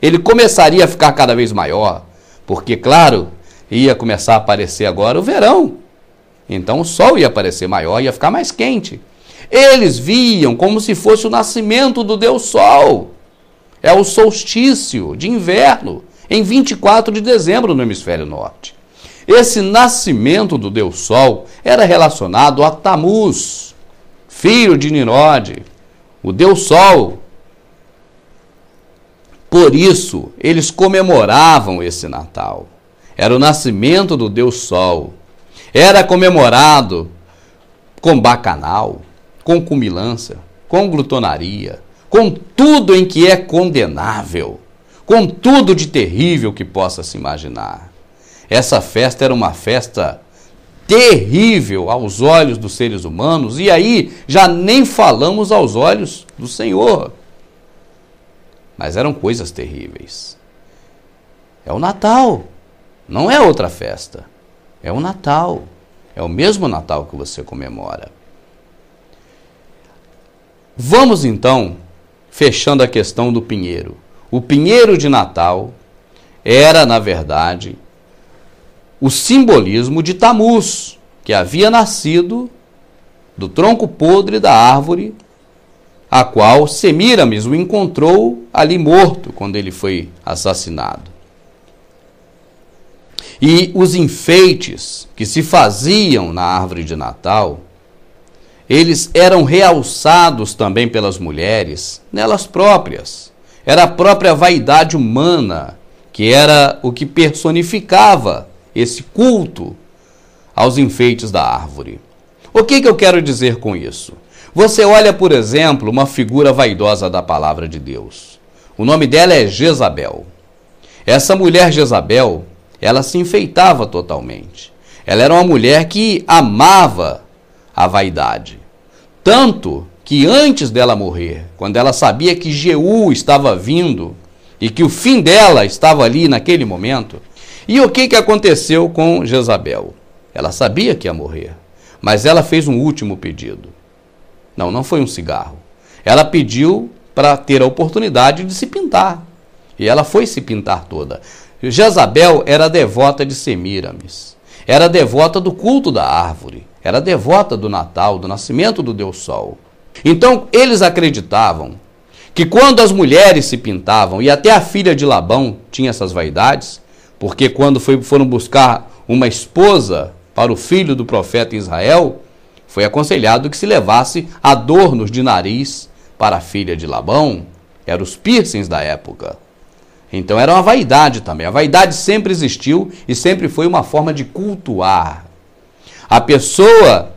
ele começaria a ficar cada vez maior, porque, claro, ia começar a aparecer agora o verão. Então o sol ia aparecer maior, ia ficar mais quente. Eles viam como se fosse o nascimento do Deus Sol. É o solstício de inverno, em 24 de dezembro no hemisfério norte. Esse nascimento do Deus Sol era relacionado a Tamuz, filho de Nimrod, o Deus Sol. Por isso, eles comemoravam esse Natal. Era o nascimento do Deus Sol. Era comemorado com bacanal, com cumilança, com glutonaria, com tudo em que é condenável, com tudo de terrível que possa se imaginar. Essa festa era uma festa terrível aos olhos dos seres humanos, e aí já nem falamos aos olhos do Senhor. Mas eram coisas terríveis. É o Natal, não é outra festa. É o Natal, é o mesmo Natal que você comemora. Vamos então, fechando a questão do pinheiro. O pinheiro de Natal era, na verdade, o simbolismo de Tamuz, que havia nascido do tronco podre da árvore, a qual Semíramis o encontrou ali morto quando ele foi assassinado. E os enfeites que se faziam na árvore de Natal, eles eram realçados também pelas mulheres, nelas próprias. Era a própria vaidade humana, que era o que personificava esse culto aos enfeites da árvore. O que eu quero dizer com isso? Você olha, por exemplo, uma figura vaidosa da palavra de Deus. O nome dela é Jezabel. Essa mulher Jezabel, ela se enfeitava totalmente. Ela era uma mulher que amava a vaidade. Tanto que antes dela morrer, quando ela sabia que Jeú estava vindo e que o fim dela estava ali naquele momento, e o que aconteceu com Jezabel? Ela sabia que ia morrer, mas ela fez um último pedido. Não foi um cigarro. Ela pediu para ter a oportunidade de se pintar. E ela foi se pintar toda. Jezabel era devota de Semíramis, era devota do culto da árvore, era devota do Natal, do nascimento do Deus Sol. Então, eles acreditavam que quando as mulheres se pintavam, e até a filha de Labão tinha essas vaidades, porque quando foram buscar uma esposa para o filho do profeta Israel, foi aconselhado que se levasse adornos de nariz para a filha de Labão, eram os piercings da época. Então era uma vaidade também. A vaidade sempre existiu e sempre foi uma forma de cultuar. A pessoa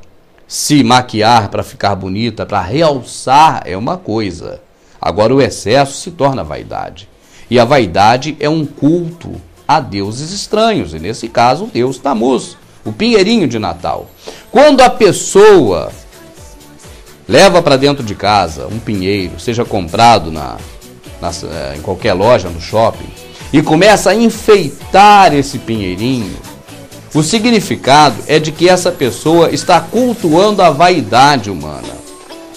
se maquiar para ficar bonita, para realçar, é uma coisa. Agora o excesso se torna vaidade. E a vaidade é um culto a deuses estranhos, e nesse caso o deus Tamuz, o pinheirinho de Natal. Quando a pessoa leva para dentro de casa um pinheiro, seja comprado em qualquer loja, no shopping, e começa a enfeitar esse pinheirinho, o significado é de que essa pessoa está cultuando a vaidade humana.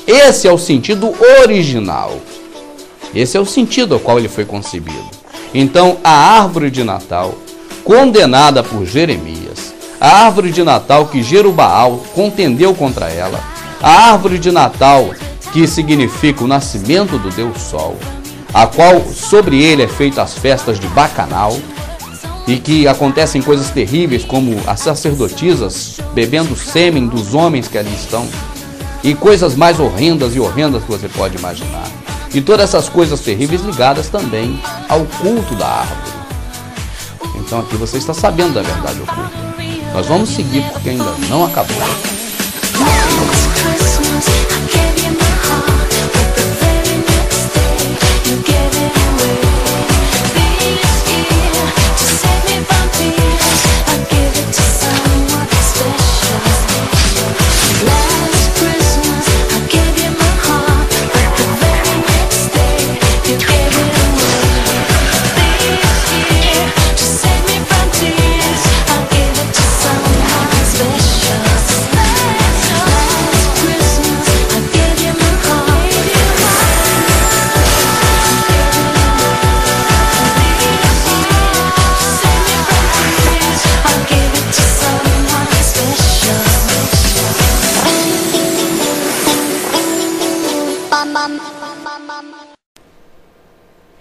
Esse é o sentido original. Esse é o sentido ao qual ele foi concebido. Então, a árvore de Natal, condenada por Jeremias, a árvore de Natal que Jerubaal contendeu contra ela, a árvore de Natal que significa o nascimento do Deus Sol, a qual sobre ele é feita as festas de bacanal, e que acontecem coisas terríveis como as sacerdotisas bebendo sêmen dos homens que ali estão, e coisas mais horrendas e horrendas que você pode imaginar. E todas essas coisas terríveis ligadas também ao culto da árvore. Então aqui você está sabendo da verdade oculta. Nós vamos seguir porque ainda não acabou. I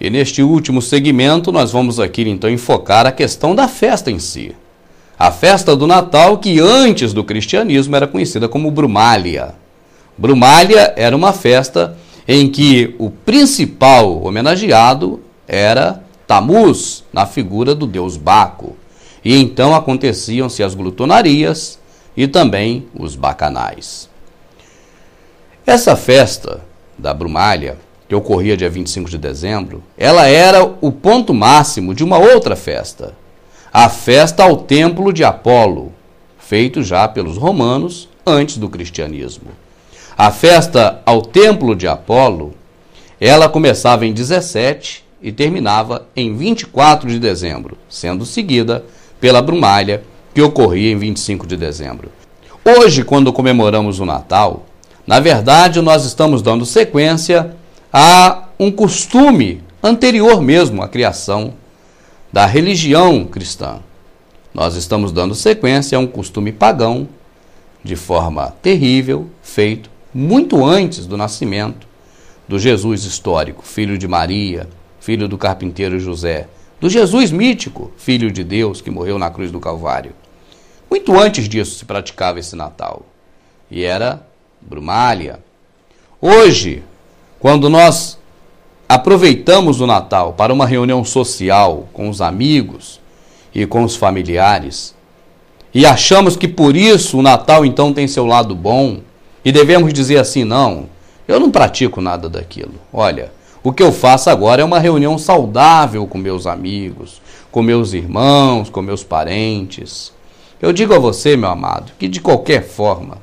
E neste último segmento nós vamos aqui então enfocar a questão da festa em si. A festa do Natal, que antes do cristianismo era conhecida como Brumália. Brumália era uma festa em que o principal homenageado era Tamuz, na figura do deus Baco. E então aconteciam-se as glutonarias e também os bacanais. Essa festa da Brumália, que ocorria dia 25 de dezembro, ela era o ponto máximo de uma outra festa, a festa ao templo de Apolo, feito já pelos romanos antes do cristianismo. A festa ao templo de Apolo, ela começava em 17 e terminava em 24 de dezembro, sendo seguida pela Brumália, que ocorria em 25 de dezembro. Hoje, quando comemoramos o Natal, na verdade nós estamos dando sequência a um costume anterior mesmo à criação da religião cristã. Nós estamos dando sequência a um costume pagão, de forma terrível, feito muito antes do nascimento do Jesus histórico, filho de Maria, filho do carpinteiro José, do Jesus mítico, filho de Deus, que morreu na cruz do Calvário. Muito antes disso se praticava esse Natal, e era Brumália. Hoje, quando nós aproveitamos o Natal para uma reunião social com os amigos e com os familiares, e achamos que por isso o Natal então tem seu lado bom, e devemos dizer assim: não, eu não pratico nada daquilo. Olha, o que eu faço agora é uma reunião saudável com meus amigos, com meus irmãos, com meus parentes. Eu digo a você, meu amado, que de qualquer forma,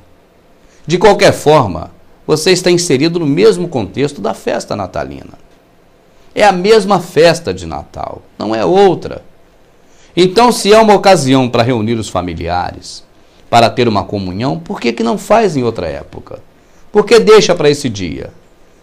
você está inserido no mesmo contexto da festa natalina. É a mesma festa de Natal, não é outra. Então, se é uma ocasião para reunir os familiares, para ter uma comunhão, por que não faz em outra época? Por que deixa para esse dia?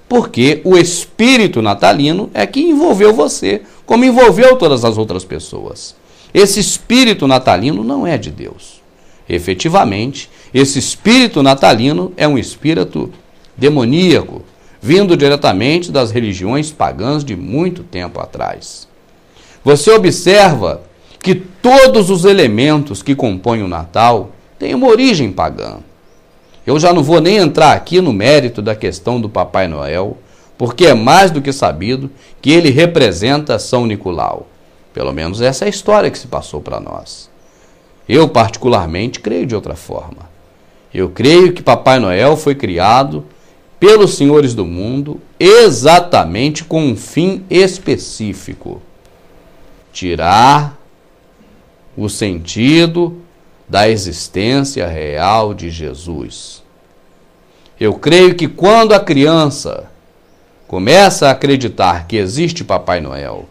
Porque o espírito natalino é que envolveu você, como envolveu todas as outras pessoas. Esse espírito natalino não é de Deus. Efetivamente, esse espírito natalino é um espírito demoníaco, vindo diretamente das religiões pagãs de muito tempo atrás. Você observa que todos os elementos que compõem o Natal têm uma origem pagã. Eu já não vou nem entrar aqui no mérito da questão do Papai Noel, porque é mais do que sabido que ele representa São Nicolau. Pelo menos essa é a história que se passou para nós. Eu, particularmente, creio de outra forma. Eu creio que Papai Noel foi criado pelos senhores do mundo exatamente com um fim específico: tirar o sentido da existência real de Jesus. Eu creio que quando a criança começa a acreditar que existe Papai Noel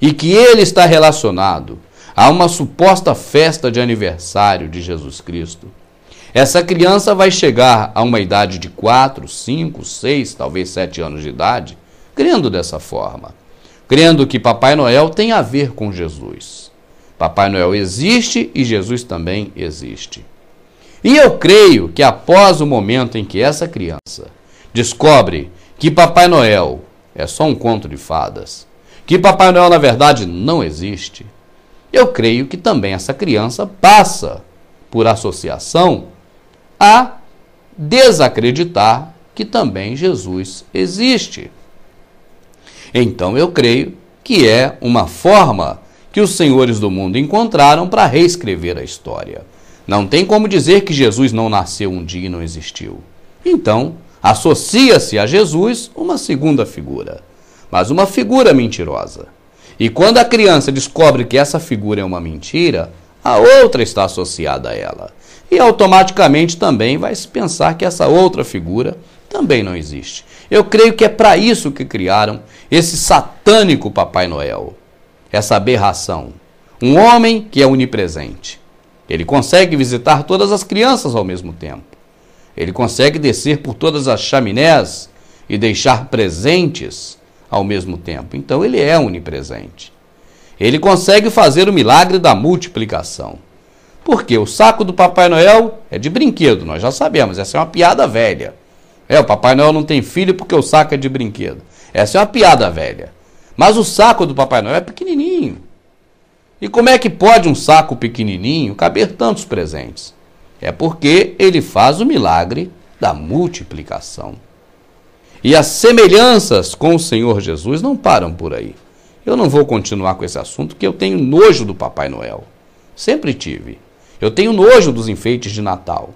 e que ele está relacionado a uma suposta festa de aniversário de Jesus Cristo, essa criança vai chegar a uma idade de 4, 5, 6, talvez 7 anos de idade, crendo dessa forma, crendo que Papai Noel tem a ver com Jesus. Papai Noel existe e Jesus também existe. E eu creio que após o momento em que essa criança descobre que Papai Noel é só um conto de fadas, que Papai Noel na verdade não existe, eu creio que também essa criança passa, por associação, a desacreditar que também Jesus existe. Então eu creio que é uma forma que os senhores do mundo encontraram para reescrever a história. Não tem como dizer que Jesus não nasceu um dia e não existiu. Então, associa-se a Jesus uma segunda figura, mas uma figura mentirosa. E quando a criança descobre que essa figura é uma mentira, a outra está associada a ela. E automaticamente também vai se pensar que essa outra figura também não existe. Eu creio que é para isso que criaram esse satânico Papai Noel. Essa aberração. Um homem que é onipresente. Ele consegue visitar todas as crianças ao mesmo tempo. Ele consegue descer por todas as chaminés e deixar presentes ao mesmo tempo. Então ele é onipresente. Ele consegue fazer o milagre da multiplicação. Porque o saco do Papai Noel é de brinquedo, nós já sabemos, essa é uma piada velha. O Papai Noel não tem filho porque o saco é de brinquedo. Essa é uma piada velha. Mas o saco do Papai Noel é pequenininho. E como é que pode um saco pequenininho caber tantos presentes? É porque ele faz o milagre da multiplicação. E as semelhanças com o Senhor Jesus não param por aí. Eu não vou continuar com esse assunto, porque eu tenho nojo do Papai Noel. Sempre tive. Eu tenho nojo dos enfeites de Natal.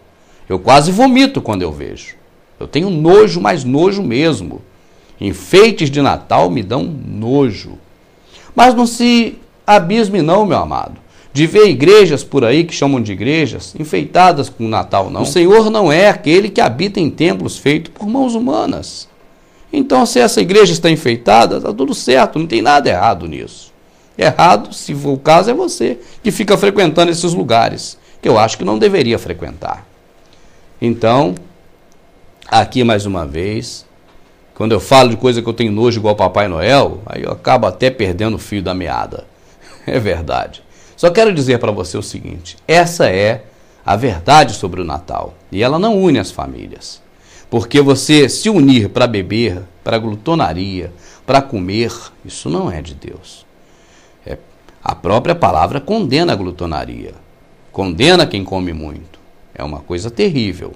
Eu quase vomito quando eu vejo. Eu tenho nojo, mas nojo mesmo. Enfeites de Natal me dão nojo. Mas não se abisme não, meu amado, de ver igrejas por aí que chamam de igrejas enfeitadas com Natal, não. O Senhor não é aquele que habita em templos feitos por mãos humanas. Então, se essa igreja está enfeitada, está tudo certo, não tem nada errado nisso. Errado, se for o caso, é você que fica frequentando esses lugares, que eu acho que não deveria frequentar. Então, aqui mais uma vez, quando eu falo de coisa que eu tenho nojo igual Papai Noel, aí eu acabo até perdendo o fio da meada. É verdade. Só quero dizer para você o seguinte, essa é a verdade sobre o Natal, e ela não une as famílias. Porque você se unir para beber, para glutonaria, para comer, isso não é de Deus. A própria palavra condena a glutonaria, condena quem come muito. É uma coisa terrível.